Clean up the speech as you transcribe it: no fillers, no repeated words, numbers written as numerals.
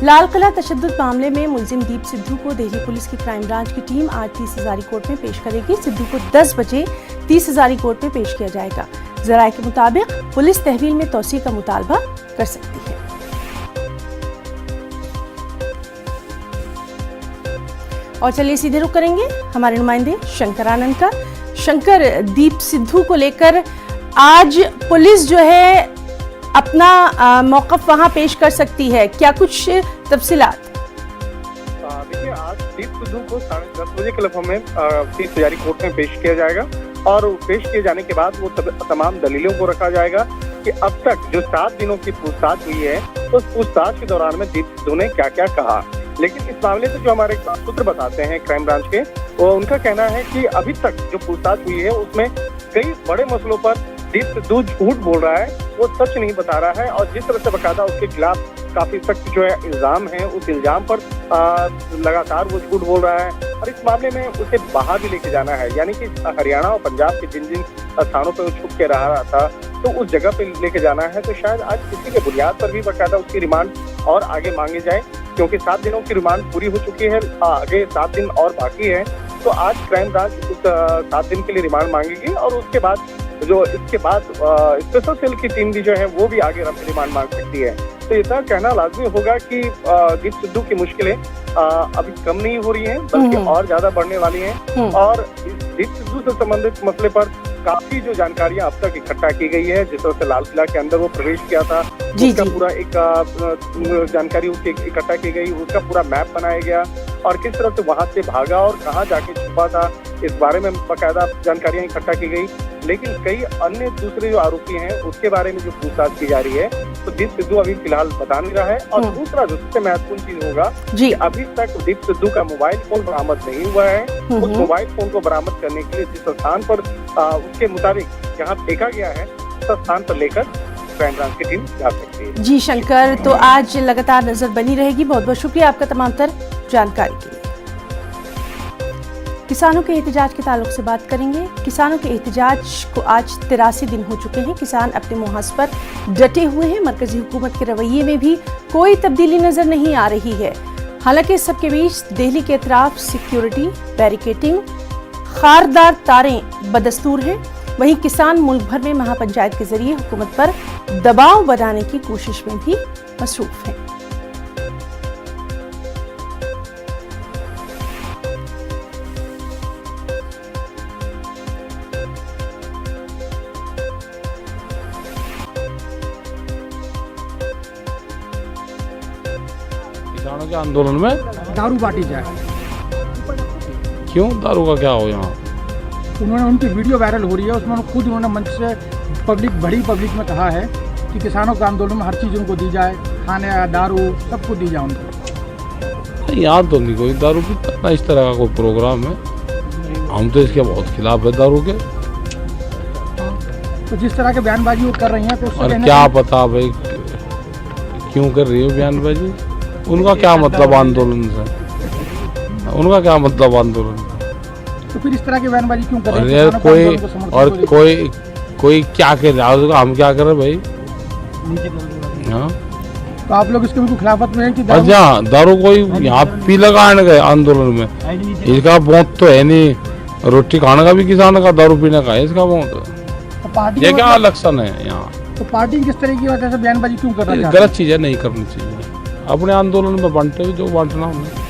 लाल किला तशद्दुद मामले में मुलजिम दीप सिद्धू को दिल्ली पुलिस की क्राइम ब्रांच की टीम आज 30 हज़ारी कोर्ट में पेश करेगी। सिद्धू को 10 बजे 30 हज़ारी कोर्ट में पेश किया जाएगा। जराये के मुताबिक पुलिस तहवील में तौसी का मुतालबा कर सकती है। और चलिए सीधे रुख करेंगे हमारे नुमाइंदे शंकर आनंद का। शंकर, दीप सिद्धू को लेकर आज पुलिस जो है अपना मौक़िफ़ वहां पेश कर सकती है, क्या कुछ तफसीलात? देखिए, आज दीप सिद्धू को 10:30 बजे के लगभग में 30 हज़ारी कोर्ट में पेश किया जाएगा और पेश किए जाने के बाद वो तमाम दलीलों को रखा जाएगा कि अब तक जो 7 दिनों की पूछताछ हुई है उस पूछताछ के दौरान में दीप सिद्धू ने क्या क्या कहा। लेकिन इस मामले से जो हमारे सूत्र बताते हैं क्राइम ब्रांच के, वो उनका कहना है कि अभी तक जो पूछताछ हुई है उसमें कई बड़े मसलों पर दीप सिद्धू झूठ बोल रहा है, वो सच नहीं बता रहा है और जिस तरह से बकायदा उसके खिलाफ काफी सख्त जो है इल्जाम है, उस इल्जाम पर लगातार वो झूठ बोल रहा है और इस मामले में उसे बाहर भी लेके जाना है। यानी कि हरियाणा और पंजाब के जिन जिन स्थानों पर वो छुप के रहा था तो उस जगह पे लेके जाना है। तो शायद आज किसी के बुनियाद पर भी बकायदा उसकी रिमांड और आगे मांगी जाए, क्योंकि 7 दिनों की रिमांड पूरी हो चुकी है, आगे 7 दिन और बाकी है। तो आज क्राइम ब्रांच उस 7 दिन के लिए रिमांड मांगेगी और उसके बाद जो इसके बाद स्पेशल सेल की टीम भी जो है वो भी आगे रिमांड मांग सकती है। तो इतना कहना लाजमी होगा कि दीप सिद्धू की मुश्किलें अभी कम नहीं हो रही हैं, बल्कि और ज्यादा बढ़ने वाली हैं और इस दीप सिद्धू से संबंधित मसले पर काफी जो जानकारियां अब तक इकट्ठा की गई है। जिस तरह से लाल किला के अंदर वो प्रवेश किया था, उसका पूरा एक जानकारी उसकी इकट्ठा की गई, उसका पूरा मैप बनाया गया और किस तरह से वहां से भागा और कहाँ जाके छुपा था, इस बारे में बाकायदा जानकारियां इकट्ठा की गई। लेकिन कई अन्य दूसरे जो आरोपी हैं उसके बारे में जो पूछताछ की जा रही है, तो दीप सिद्धू अभी फिलहाल बता नहीं रहा है। और दूसरा जो सबसे महत्वपूर्ण चीज होगा कि अभी तक दीप सिद्धू का मोबाइल फोन बरामद नहीं हुआ है। उस मोबाइल फोन को बरामद करने के लिए जिस स्थान पर उसके मुताबिक जहाँ देखा गया है उस स्थान पर लेकर क्राइम ब्रांच की टीम जा सकती है। जी शंकर, तो आज लगातार नजर बनी रहेगी। बहुत बहुत शुक्रिया आपका तमाम तर जानकारी के लिए। किसानों के एहतजाज के ताल्लुक से बात करेंगे। किसानों के एहतजाज को आज 83 दिन हो चुके हैं। किसान अपने मुहाज पर डटे हुए हैं। मरकजी हुकूमत के रवैये में भी कोई तब्दीली नजर नहीं आ रही है। हालांकि इस सबके बीच दिल्ली के अतराफ सिक्योरिटी, बैरिकेटिंग, खारदार तारें बदस्तूर हैं। वहीं किसान मुल्क भर में महापंचायत के जरिए हुकूमत पर दबाव बनाने की कोशिश में भी मसरूफ हैं। किसानों के आंदोलन में दारू बांटी जाए। क्यों? दारू का क्या हो यहाँ? उन्होंने उनकी वीडियो वायरल हो रही है, उसमें खुद उन्होंने मंच से बड़ी पब्लिक में कहा है कि किसानों के आंदोलन में हर चीज़ उनको दी जाए, खाने, दारू सब कुछ दी जाए उनको। याद तो नहीं कोई दारू की इस तरह का कोई प्रोग्राम है। हम तो इसके बहुत खिलाफ है दारू के। तो जिस तरह के बयानबाजी वो कर रही हैं तो और क्या पता भाई क्यों कर रही है बयानबाजी? उनका क्या मतलब आंदोलन से? उनका क्या मतलब आंदोलन? तो फिर इस तरह की बयानबाजी क्यों कर रहे हैं? कोई क्या कर रहा है, हम क्या कर रहे भाई? हाँ, तो आप लोग इसके बिल्कुल खिलाफत में हैं कि दारू कोई यहाँ पी लगाने गए आंदोलन में? इसका बहुत तो है नहीं। रोटी खाने का भी किसान का, दारू पीने का है इसका बहुत। ये क्या लक्षण है यहाँ? तो पार्टी किस तरह की वजह से बयानबाजी क्यों कर रही है? गलत चीज है, नहीं करनी चाहिए। अपने आंदोलन में बांटे जो बांटना हमने।